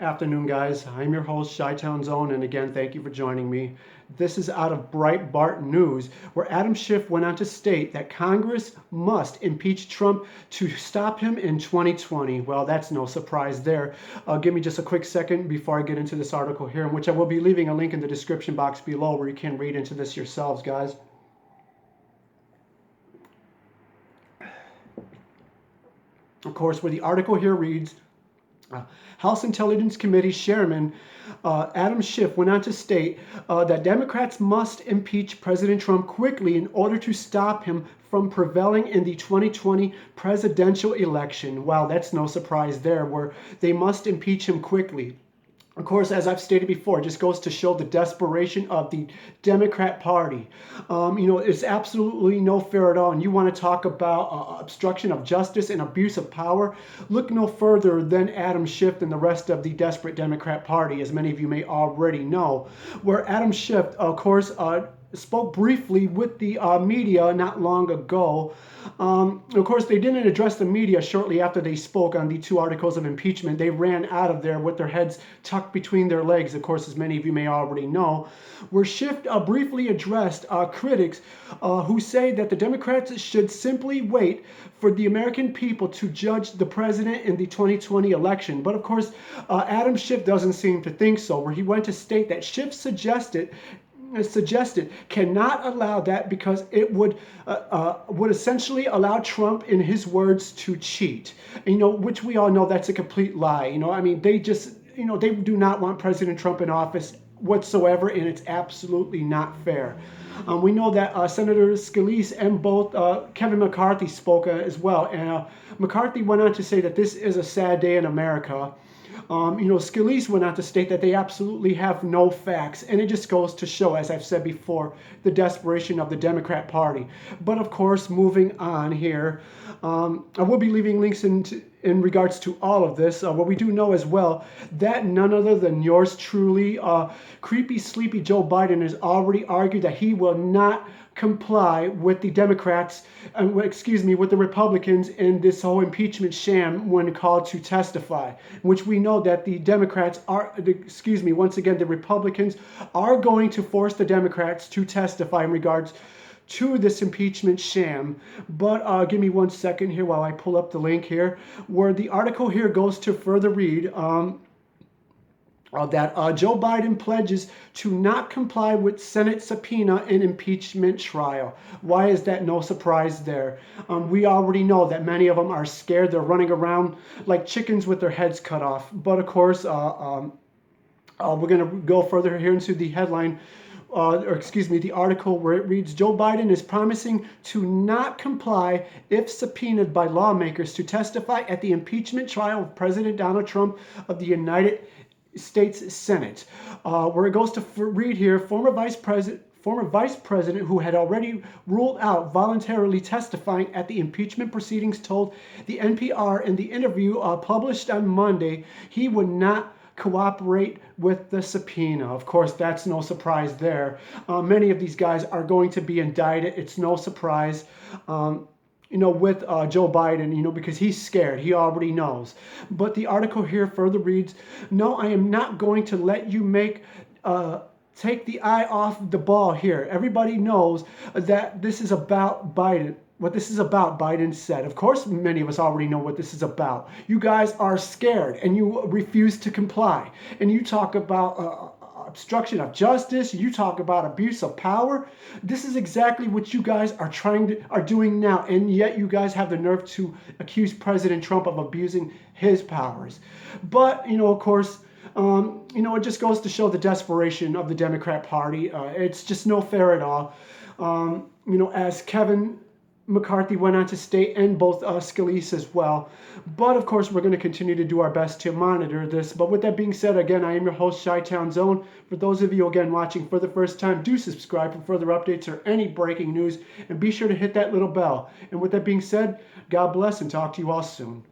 Afternoon, guys. I'm your host, Chi-Town Zone, and again, thank you for joining me. This is out of Breitbart News, where Adam Schiff went on to state that Congress must impeach Trump to stop him in 2020. Well, that's no surprise there. Give me just a quick second before I get into this article here, in which I will be leaving a link in the description box below where you can read into this yourselves, guys. Of course, where the article here reads, House Intelligence Committee Chairman Adam Schiff went on to state that Democrats must impeach President Trump quickly in order to stop him from prevailing in the 2020 presidential election. Wow, that's no surprise there, where they must impeach him quickly. Of course, as I've stated before, it just goes to show the desperation of the Democrat Party. It's absolutely no fair at all. And you want to talk about obstruction of justice and abuse of power? Look no further than Adam Schiff and the rest of the desperate Democrat Party, as many of you may already know, where Adam Schiff, of course, spoke briefly with the media not long ago. Of course, they didn't address the media shortly after they spoke on the two articles of impeachment. They ran out of there with their heads tucked between their legs, of course, as many of you may already know, where Schiff briefly addressed critics who say that the Democrats should simply wait for the American people to judge the president in the 2020 election. But of course, Adam Schiff doesn't seem to think so, where he went to state that Schiff suggested cannot allow that because it would essentially allow Trump, in his words, to cheat. Which we all know that's a complete lie. They just they do not want President Trump in office whatsoever, and it's absolutely not fair. We know that Senator Scalise and both Kevin McCarthy spoke as well, and McCarthy went on to say that this is a sad day in America. Scalise went on to state that they absolutely have no facts, and it just goes to show, as I've said before, the desperation of the Democrat Party. But of course, moving on here, I will be leaving links in regards to all of this. What we do know as well, that none other than yours truly, creepy, sleepy Joe Biden has already argued that he will not comply with the Democrats, with the Republicans in this whole impeachment sham when called to testify, which we know that the Democrats once again, the Republicans are going to force the Democrats to testify in regards to this impeachment sham. But give me 1 second here while I pull up the link here, where the article here goes to further read that Joe Biden pledges to not comply with Senate subpoena in impeachment trial. Why is that no surprise there? We already know that many of them are scared. They're running around like chickens with their heads cut off. But of course, we're going to go further here into the headline, the article, where it reads, Joe Biden is promising to not comply if subpoenaed by lawmakers to testify at the impeachment trial of President Donald Trump of the United States Senate, where it goes to read here, former vice president who had already ruled out voluntarily testifying at the impeachment proceedings told the NPR in the interview published on Monday he would not cooperate with the subpoena. Of course, that's no surprise there. Many of these guys are going to be indicted. It's no surprise. With Joe Biden, because he's scared. He already knows. But the article here further reads, no, I am not going to let you take the eye off the ball here. Everybody knows that this is about Biden. What this is about, Biden said. Of course, many of us already know what this is about. You guys are scared and you refuse to comply. And you talk about obstruction of justice. You talk about abuse of power. This is exactly what you guys are doing now, and yet you guys have the nerve to accuse President Trump of abusing his powers. But of course, it just goes to show the desperation of the Democrat Party. It's just no fair at all. As Kevin McCarthy went on to state, and both Scalise as well. But of course, we're going to continue to do our best to monitor this. But with that being said, again, I am your host, Chi-Town Zone. For those of you, again, watching for the first time, do subscribe for further updates or any breaking news, and be sure to hit that little bell. And with that being said, God bless and talk to you all soon.